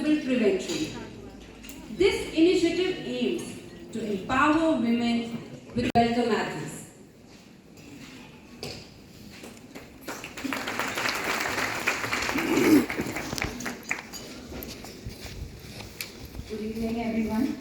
responsible prevention. This initiative aims to empower women with welcome matters. Good evening, everyone.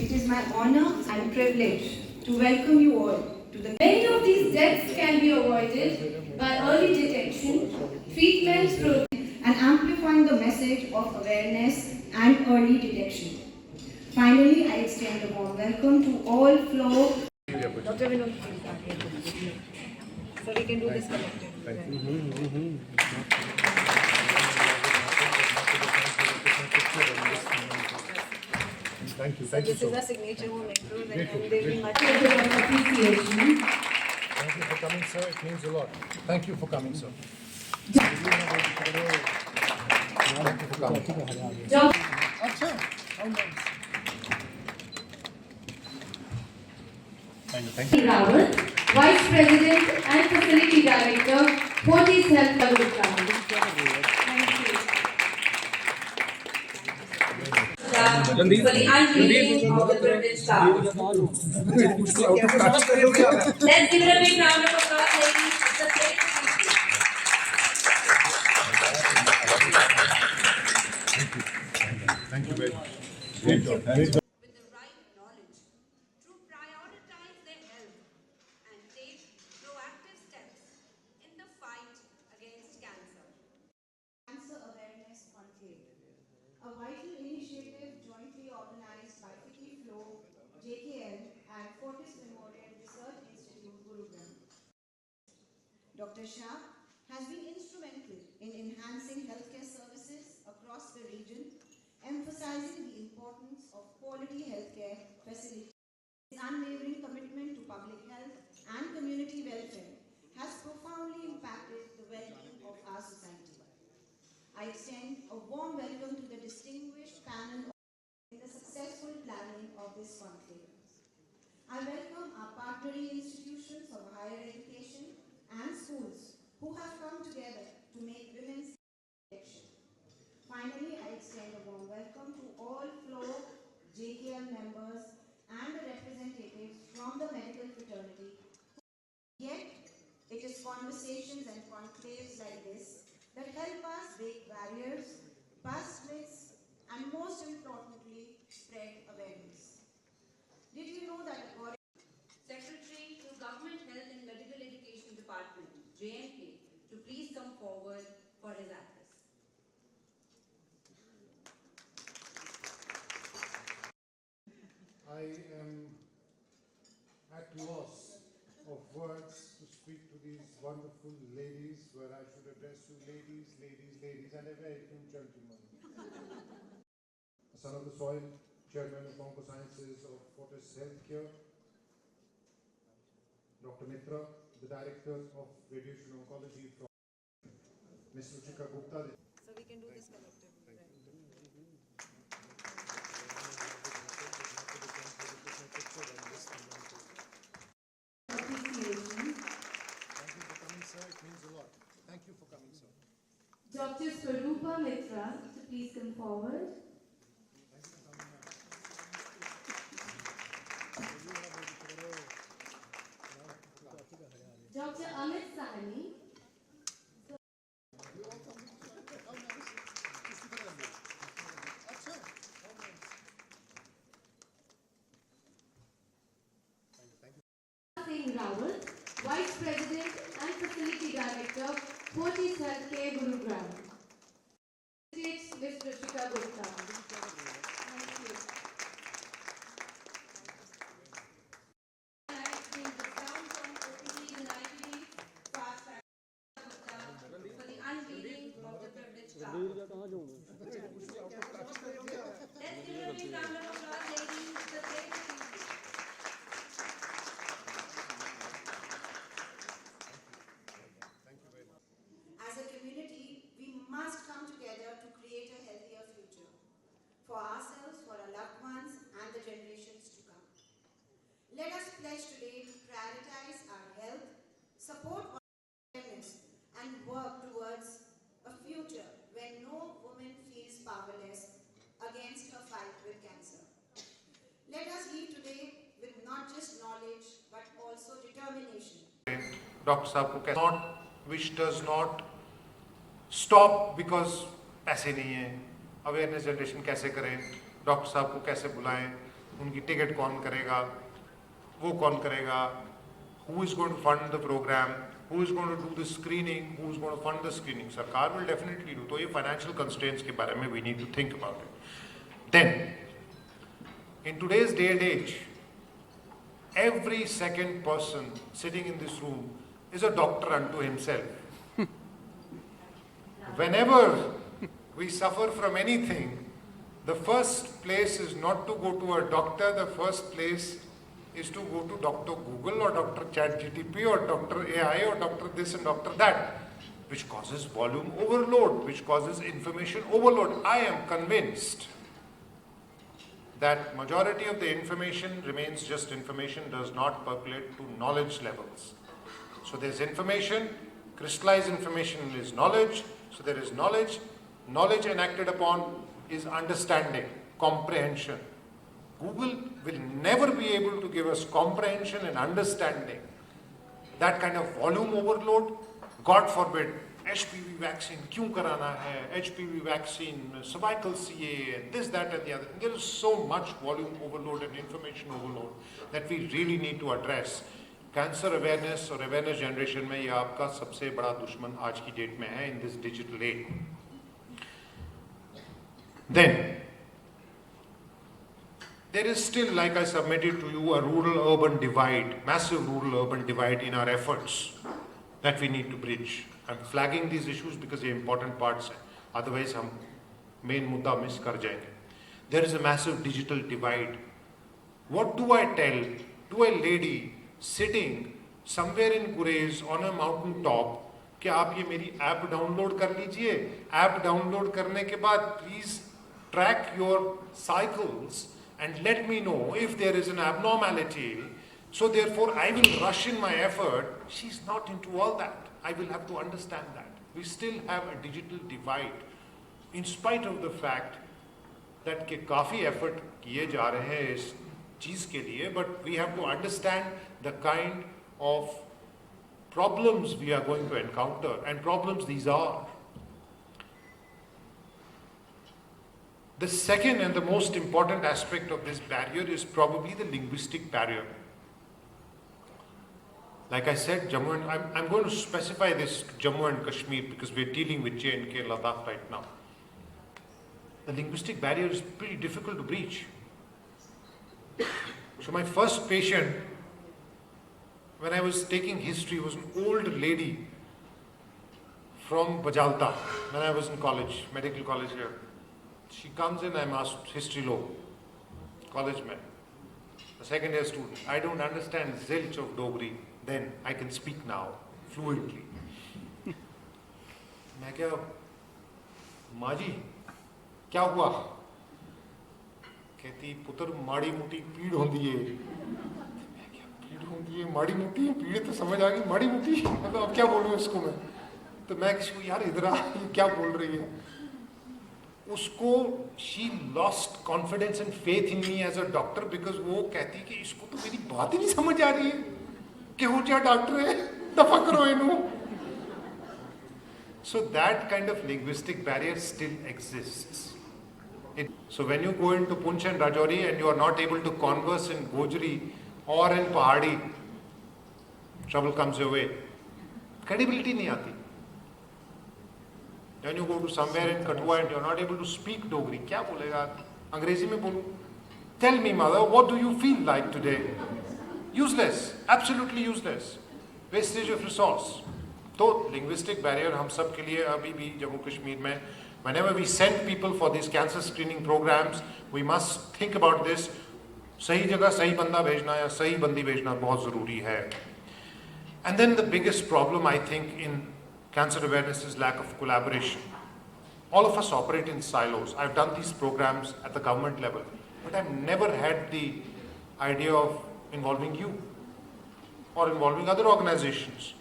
It is my honor and privilege to welcome you all to the. Many of these deaths can be avoided by early detection, treatment, and amplifying the message of awareness and early detection. Finally, I extend a warm welcome to all floor. Dr. Vinod, so we can do this collectively. Thank you. So Thank you this so is a much. signature moment, and Grateful, they'll be much. appreciation. Thank you for coming, sir. It means a lot. Thank you for coming, sir. Thank you for coming. Job Acha, how nice. Thank you. Rawat, Vice President and Facility Director, Fortis Health Kolkata. For the unveiling of the privileged staff. Let's give it a big round of applause, ladies. It's a great Thank you very much. Great job. Great job. with the right knowledge to prioritize their health and take proactive steps in the fight against cancer. Cancer Awareness Conclave, a vital initiative jointly organized by Fiti Flow, JKL, and Fortis Memorial Research Institute, Gurugram. Dr. Shah has been instrumental in enhancing healthcare services across the region, emphasizing the importance of quality healthcare facilities. His unwavering commitment to public health and community welfare has profoundly impacted the well-being of our society. I extend a warm welcome to the distinguished panel in the successful planning of this conclave. I welcome our partnering institutions of higher education and schools who have come together to make women's protection. Finally, I extend a warm welcome to all floor JKL members and the representatives from the medical fraternity. Yet, it is conversations and conclaves like this that help us break barriers, bust myths, and most importantly, spread awareness. Did you know that according Secretary to Government Health and Medical Education Department, JNK, to please come forward for his address. I am at loss of words to speak to these wonderful ladies, where I should address you ladies, and a very few gentlemen. A son of the soil, chairman of Oncosciences of Fortis Healthcare, Dr. Mitra, the director of radiation oncology from Ms. Ruchika Gupta. So we can do this collectively. appreciation, Thank you for coming, sir. It means a lot. Thank you for coming, sir. Dr. Swarupa Mitra, to please come forward. Dr. Amit Sahni. Singh Rawat, Vice President and Facility Director, Fortis Healthcare, Gurugram. Ms. Ruchika Gupta. Thank you. For the unveiling of the privileged staff. Let's give a big round of applause, ladies. It's a great achievement. as a community, we must come together to create a healthier future for ourselves, for our loved ones, and the generations to come. Let us pledge today to prioritize our health, support awareness, and work towards a future where no Let us leave today with not just knowledge but also determination. Doctor साहब को कैसे not which does not stop because पैसे नहीं है, awareness generation कैसे करें, doctor साहब को कैसे बुलाएं, उनकी टिकट कौन करेगा, वो कौन करेगा, who is going to fund the program, who is going to do the screening, who is going to fund the screening. सरकार will definitely do. तो ये financial constraints के बारे में we need to think about it. Then, in today's day and age, every second person sitting in this room is a doctor unto himself. Whenever we suffer from anything, the first place is not to go to a doctor, the first place is to go to Dr. Google or Dr. ChatGPT or Dr. AI or Dr. this and Dr. that, which causes volume overload, which causes information overload. I am convinced that majority of the information remains just information, does not percolate to knowledge levels. So there's information, crystallized information is knowledge, so there is knowledge, knowledge enacted upon is understanding, comprehension. Google will never be able to give us comprehension and understanding. That kind of volume overload, God forbid, HPV vaccine क्यों कराना है, HPV vaccine, cervical CA, this, that and the other. There is so much volume overload and information overload that we really need to address. Cancer awareness और awareness generation में ये आपका सबसे बड़ा दुश्मन आज की डेट में है in this digital age. Then, there is still, like I submitted to you, a rural-urban divide, massive rural-urban divide in our efforts that we need to bridge. I'm flagging these issues because they're important parts. Otherwise, हम main मुद्दा miss कर जाएंगे. There is a massive digital divide. What do I tell to a lady sitting somewhere in Gurez on a mountain top कि आप ये मेरी app download कर लीजिए, ऐप डाउनलोड करने के बाद please track your cycles and let me know if there is an abnormality. So therefore I will rush in my effort. She's not into all that. I will have to understand that. We still have a digital divide in spite of the fact that के काफ़ी effort किए जा रहे हैं इस चीज़ के लिए, but we have to understand the kind of problems we are going to encounter, and problems these are. The second and the most important aspect of this barrier is probably the linguistic barrier. Like I said, Jammu and I'm going to specify this to Jammu and Kashmir because we're dealing with J&K Ladakh right now. The linguistic barrier is pretty difficult to breach. So my first patient, when I was taking history, was an old lady from Bajalta when I was in college, medical college here. She comes in, I'm asked history law, college man, a second year student. I don't understand zilch of Dogri, then I can speak now fluently. मैं क्या माँ जी क्या हुआ? कहती पुत्र माड़ी मोटी पीड़ होती है। मैं क्या पीड़ होती है, माड़ी मोटी पीड़ तो समझ आ गई, माड़ी मोटी मतलब अब क्या बोलूँ इसको मैं? तो मैं किसी को यार इधर आ, ये क्या बोल रही है? उसको she lost confidence and faith in me as a doctor because वो कहती कि इसको तो मेरी बात ही नहीं समझ आ रही है कि हो जा डॉक्टर है दफा करो इन्हों. So that kind of linguistic barrier still exists. So when you go into Poonch and Rajouri and you are not able to converse in Gojri or in Pahadi, trouble comes your way. Credibility नहीं आती. When you go to somewhere in Kathua and you are not able to speak Dogri, क्या बोलेगा? अंग्रेजी में बोलूँ. Tell me, mother, what do you feel like today? Useless, absolutely useless. Wastage of resource. तो linguistic barrier हम सब के लिए अभी भी जम्मू कश्मीर में, whenever we send people for these cancer screening programs, we must think about this. सही जगह सही बंदा भेजना या सही बंदी भेजना बहुत ज़रूरी है. And then the biggest problem I think in cancer awareness is lack of collaboration. All of us operate in silos. I've done these programs at the government level, but I've never had the idea of involving you or involving other organizations.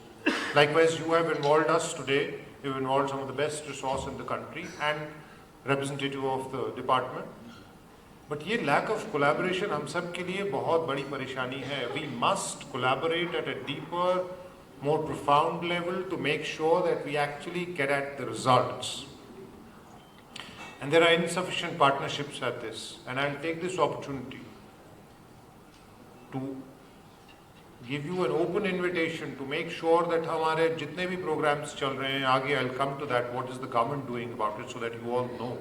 Likewise, you have involved us today. You've involved some of the best resource in the country and representative of the department. But ये lack of collaboration हम सब के लिए बहुत बड़ी परेशानी है. We must collaborate at a deeper, more profound level to make sure that we actually get at the results. And there are insufficient partnerships at this. And I'll take this opportunity to give you an open invitation to make sure that हमारे जितने भी programs चल रहे हैं आगे, I'll come to that, what is the government doing about it so that you all know.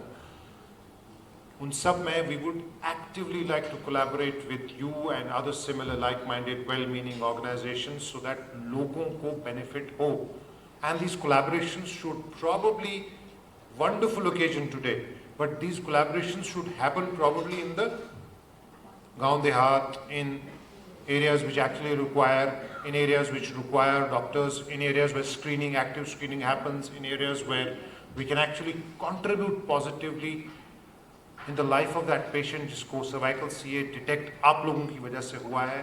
उन सब में we would actively like to collaborate with you and other similar like-minded, well-meaning organizations so that लोगों को benefit हो. And these collaborations should probably, wonderful occasion today, but these collaborations should happen probably in the गाँव देहात, in areas which actually require, in areas which require doctors, in areas where screening, active screening happens, in areas where we can actually contribute positively in the life of that patient जिसको cervical CA detect आप लोगों की वजह से हुआ है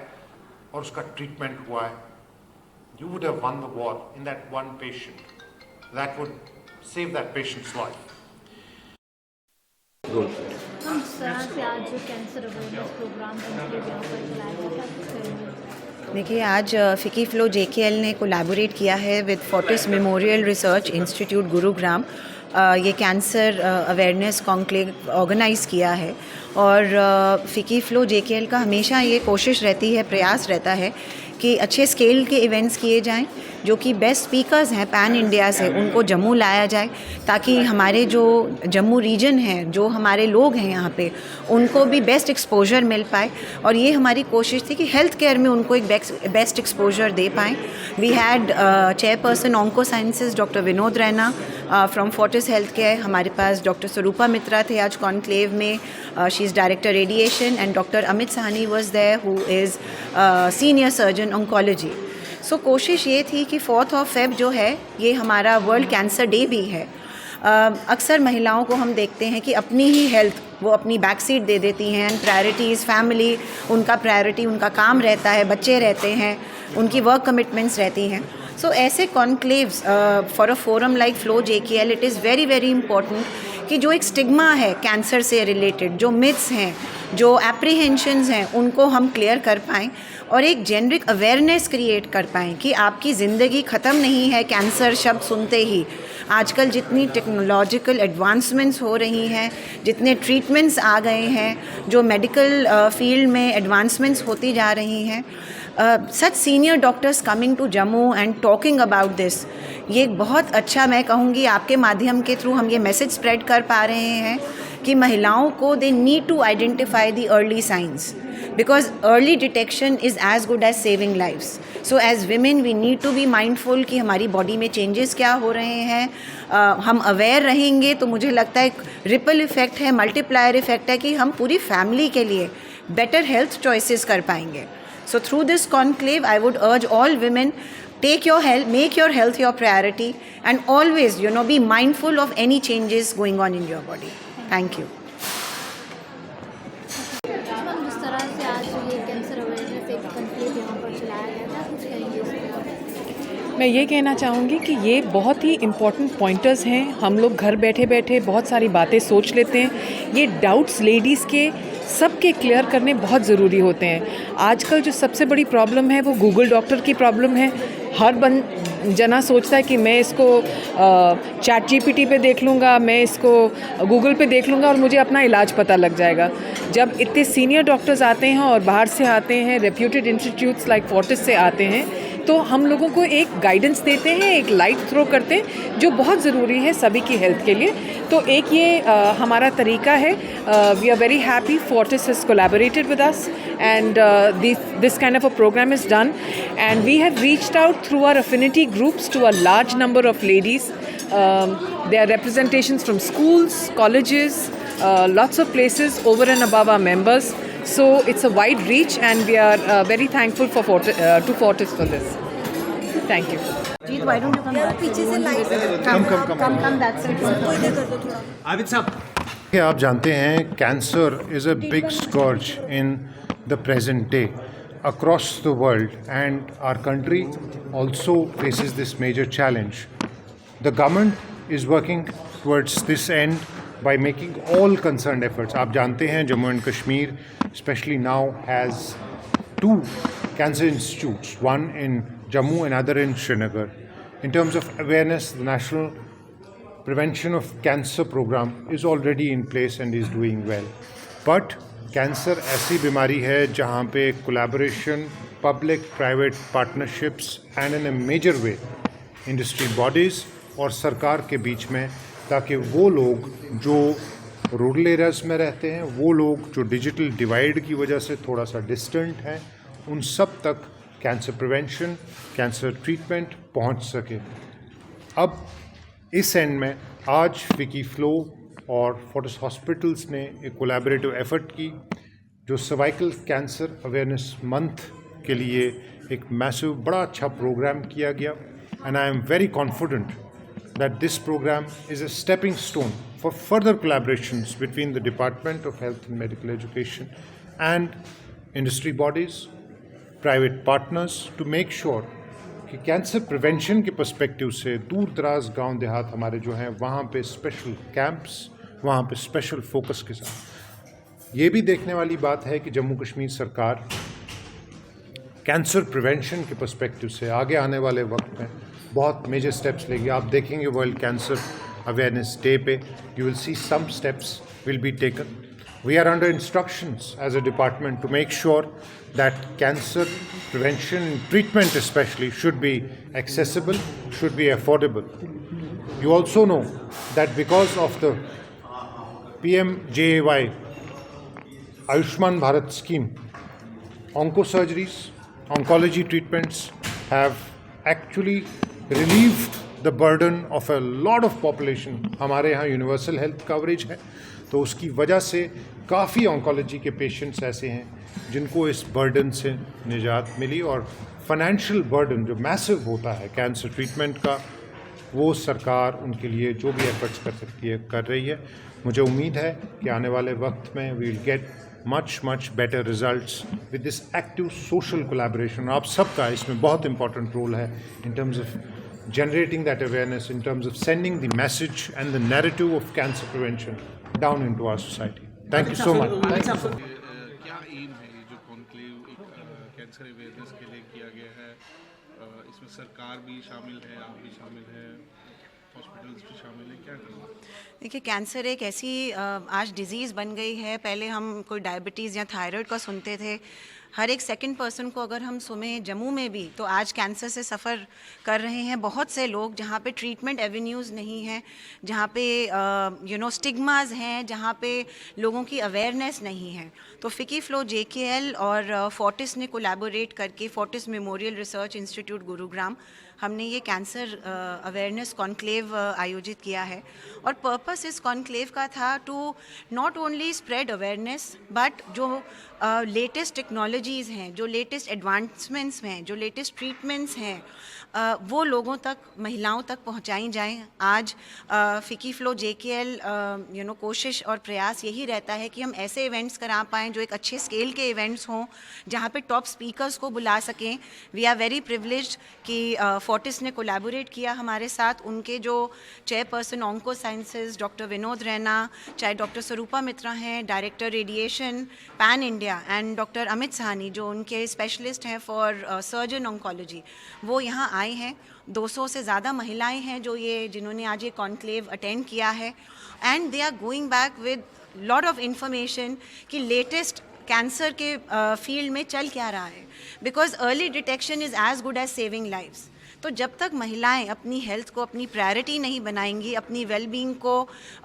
और उसका treatment हुआ है. You would have won the war in that one patient. That would save that patient's life. हम जिस तरह से आज जो कैंसर अवेयरनेस प्रोग्राम कंप्लीट यहाँ पर चलाया गया था, किस तरह देखिए, आज फिकी फ्लो JKL ने कोलैबोरेट किया है with Fortis memorial research institute Gurugram. ये कैंसर अवेयरनेस कॉन्क्लेव ऑर्गेनाइज़ किया है और फिकी फ्लो JKL का हमेशा ये कोशिश रहती है, प्रयास रहता है कि अच्छे स्केल के इवेंट्स किए जाएं, जो कि बेस्ट स्पीकर्स हैं पैन इंडिया से, उनको जम्मू लाया जाए ताकि हमारे जो जम्मू रीजन है, जो हमारे लोग हैं यहाँ पे, उनको भी बेस्ट एक्सपोजर मिल पाए. और ये हमारी कोशिश थी कि हेल्थ केयर में उनको एक बेस्ट एक्सपोजर दे पाएँ. We had chairperson onco sciences doctor Vinod Raina from Fortis health care. हमारे पास डॉक्टर स्वरूपा मित्रा थे आज कॉन्क्लेव में, she is director radiation, and doctor Amit Sahni was there who is senior surgeon oncology. So कोशिश ये थी कि 4 February जो है ये हमारा वर्ल्ड कैंसर डे भी है. अक्सर महिलाओं को हम देखते हैं कि अपनी ही हेल्थ वो अपनी बैक सीट दे देती हैं, एंड प्रायोरिटीज़ फैमिली उनका प्रायोरिटी, उनका काम रहता है, बच्चे रहते हैं, उनकी वर्क कमिटमेंट्स रहती हैं. सो ऐसे conclaves for a forum like flow JKL, it is very very important कि जो एक स्टिग्मा है कैंसर से रिलेटेड, जो मिथ्स हैं, जो एप्रीहेंशंस हैं, उनको हम क्लियर कर पाएँ और एक जेनरिक अवेयरनेस क्रिएट कर पाएँ कि आपकी ज़िंदगी ख़त्म नहीं है कैंसर शब्द सुनते ही. आजकल जितनी टेक्नोलॉजिकल एडवांसमेंट्स हो रही हैं, जितने ट्रीटमेंट्स आ गए हैं, जो मेडिकल फील्ड में एडवांसमेंट्स होती जा रही हैं, such senior doctors coming to Jammu and talking about this, ये बहुत अच्छा, मैं कहूँगी आपके माध्यम के थ्रू हम ये मैसेज स्प्रेड कर पा रहे हैं कि महिलाओं को they need to identify the early signs, because early detection is as good as saving lives. So as women we need to be mindful कि हमारी बॉडी में चेंजेस क्या हो रहे हैं. हम अवेयर रहेंगे तो मुझे लगता है एक रिपल इफ़ेक्ट है, मल्टीप्लायर इफ़ेक्ट है कि हम पूरी फैमिली के लिए बेटर हेल्थ चॉइसेस कर पाएंगे. So through this conclave I would urge all women, take your health, make your health your priority, and always be mindful of any changes going on in your body. Thank you. जिस तरह से आज ये cancer awareness एक complete यहाँ पर चलाया गया था, कुछ कहेंगे इस पर? मैं ये कहना चाहूँगी कि ये बहुत ही इम्पॉर्टेंट पॉइंटर्स हैं. हम लोग घर बैठे बैठे बहुत सारी बातें सोच लेते हैं. ये डाउट्स लेडीज़ के सबके क्लियर करने बहुत ज़रूरी होते हैं. आजकल जो सबसे बड़ी प्रॉब्लम है वो गूगल डॉक्टर की प्रॉब्लम है. हर जना सोचता है कि मैं इसको चैट GPT पे देख लूँगा, मैं इसको गूगल पे देख लूँगा और मुझे अपना इलाज पता लग जाएगा. जब इतने सीनियर डॉक्टर्स आते हैं और बाहर से आते हैं, रेप्यूटेड इंस्टीट्यूट्स लाइक फोर्टिस से आते हैं, तो हम लोगों को एक गाइडेंस देते हैं, एक लाइट थ्रो करते हैं जो बहुत ज़रूरी है सभी की हेल्थ के लिए. तो एक ये हमारा तरीका है. We are very happy Fortis has collaborated with us and this kind of a program is done, and we have reached out through our affinity groups to a large number of ladies. There are representations from schools, colleges, lots of places over and above our members. So it's a wide reach, and we are very thankful for to Fortis for this. Thank you. Jeet, why don't you come back? पीछे से light come that side. Abid साहब, आप जानते हैं cancer is a big scorch in the present day across the world, and our country also faces this major challenge. The government is working towards this end by making all concerned efforts. आप जानते हैं Jammu and Kashmir especially now has 2 cancer institutes, one in Jammu and other in Srinagar. In terms of awareness, the National Prevention of Cancer program is already in place and is doing well. But cancer ऐसी बीमारी है जहाँ पे collaboration, public-private partnerships and in a major way industry bodies और सरकार के बीच में, ताकि वो लोग जो रूरल एरियाज में रहते हैं, वो लोग जो डिजिटल डिवाइड की वजह से थोड़ा सा डिस्टेंट हैं, उन सब तक कैंसर प्रिवेंशन, कैंसर ट्रीटमेंट पहुंच सके। अब इस एंड में आज फिकी फ्लो और फोर्टिस हॉस्पिटल्स ने एक कोलैबोरेटिव एफर्ट की, जो सर्वाइकल कैंसर अवेयरनेस मंथ के लिए एक मैसिव बड़ा अच्छा प्रोग्राम किया गया। And I am very confident that this program is a stepping stone for further collaborations between the Department of Health and Medical Education and industry bodies, private partners, to make sure कि cancer prevention के perspective से दूर दराज गांव देहात हमारे जो हैं वहाँ पे स्पेशल कैंप्स, वहाँ पे स्पेशल फोकस के साथ। ये भी देखने वाली बात है कि जम्मू कश्मीर सरकार कैंसर प्रिवेंशन के पर्सपेक्टिव से आगे आने वाले वक्त में बहुत मेजर स्टेप्स लेगी। आप देखेंगे वर्ल्ड कैंसर अवेयरनेस डे पे you will see some steps will be taken. We are under instructions as a department to make sure that cancer prevention and treatment specially should be accessible, should be affordable. You also know that because of the PMJAY Ayushman Bharat scheme, oncosurgeries, oncology treatments have actually relieved the burden of a lot of population। हमारे यहाँ universal health coverage है, तो उसकी वजह से काफ़ी oncology के patients ऐसे हैं जिनको इस बर्डन से निजात मिली। और फाइनेंशियल बर्डन जो मैसिव होता है कैंसर ट्रीटमेंट का, वो सरकार उनके लिए जो भी एफर्ट्स कर सकती है कर रही है। मुझे उम्मीद है कि आने वाले वक्त में we will get much better results with this active social collaboration। आप सबका इसमें बहुत important role है in terms of generating that awareness, in terms of sending the message and the narrative of cancer prevention down into our society। Thank you so much। क्या M है ये जो conclave cancer awareness के लिए किया गया है? इसमें सरकार भी शामिल है, आप भी शामिल हैं, हॉस्पिटल्स भी शामिल है, क्या करना? देखिए, कैंसर एक ऐसी आज डिज़ीज़ बन गई है। पहले हम कोई डायबिटीज़ या थायराइड का सुनते थे, हर एक सेकंड पर्सन को अगर हम सुने जम्मू में भी, तो आज कैंसर से सफ़र कर रहे हैं बहुत से लोग, जहाँ पे ट्रीटमेंट एवेन्यूज़ नहीं हैं, जहाँ पे स्टिग्मास हैं, जहाँ पे लोगों की अवेयरनेस नहीं है। तो फिकी फ्लो JKL और फोर्टिस ने कोलैबोरेट करके, Fortis memorial research institute Gurugram, हमने ये कैंसर अवेयरनेस कॉन्क्लेव आयोजित किया है। और पर्पस इस कॉन्क्लेव का था to not only spread awareness, but जो लेटेस्ट टेक्नोलॉजीज़ हैं, जो लेटेस्ट एडवांसमेंट्स हैं, जो लेटेस्ट ट्रीटमेंट्स हैं, वो लोगों तक, महिलाओं तक पहुंचाई जाएं। आज फिकी फ्लो JKL कोशिश और प्रयास यही रहता है कि हम ऐसे इवेंट्स करा पाएँ जो एक अच्छे स्केल के इवेंट्स हों, जहाँ पे टॉप स्पीकर्स को बुला सकें। वी आर वेरी प्रिविलेज्ड कि फोर्टिस ने कोलैबोरेट किया हमारे साथ। उनके जो chairperson onco sciences doctor Vinod Raina, चाहे डॉक्टर स्वरूपा मित्रा हैं director radiation pan India, and doctor Amit Sahni जो उनके स्पेशलिस्ट हैं फॉर सर्जन ऑन्कोलॉजी, वो यहाँ आए हैं। 200 से ज़्यादा महिलाएं हैं जिन्होंने आज ये कॉन्क्लेव अटेंड किया है, and they are going back with lot of information कि लेटेस्ट कैंसर के फील्ड में चल क्या रहा है, because early detection is as good as saving lives. तो जब तक महिलाएं अपनी हेल्थ को अपनी प्रायोरिटी नहीं बनाएंगी, अपनी वेलबींग को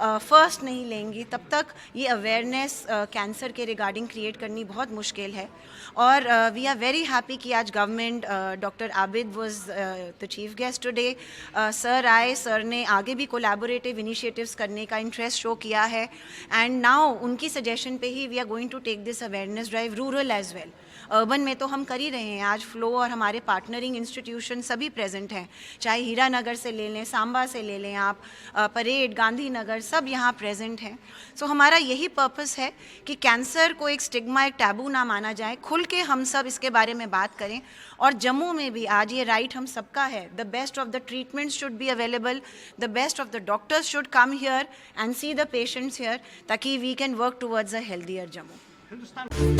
फर्स्ट नहीं लेंगी, तब तक ये अवेयरनेस कैंसर के रिगार्डिंग क्रिएट करनी बहुत मुश्किल है। और वी आर वेरी हैप्पी कि आज government, doctor Abid was the chief guest today, sir आए, सर ने आगे भी कोलैबोरेटिव इनिशिएटिव्स करने का इंटरेस्ट शो किया है, एंड नाउ उनकी सजेशन पे ही we are going to take this awareness drive rural as well. Urban में तो हम कर ही रहे हैं। आज फ्लो और हमारे पार्टनरिंग इंस्टीट्यूशन सभी प्रेजेंट हैं, चाहे हीरानगर से ले लें, सांबा से ले लें आप, परेड, गांधीनगर, सब यहाँ प्रेजेंट हैं। सो हमारा यही पर्पस है कि कैंसर को एक स्टिग्मा, एक टैबू ना माना जाए, खुल के हम सब इसके बारे में बात करें। और जम्मू में भी आज ये राइट हम सबका है, the best of the treatment should be available, the best of the doctors should come here and see the patients here, ताकि we can work towards a healthier Jammu.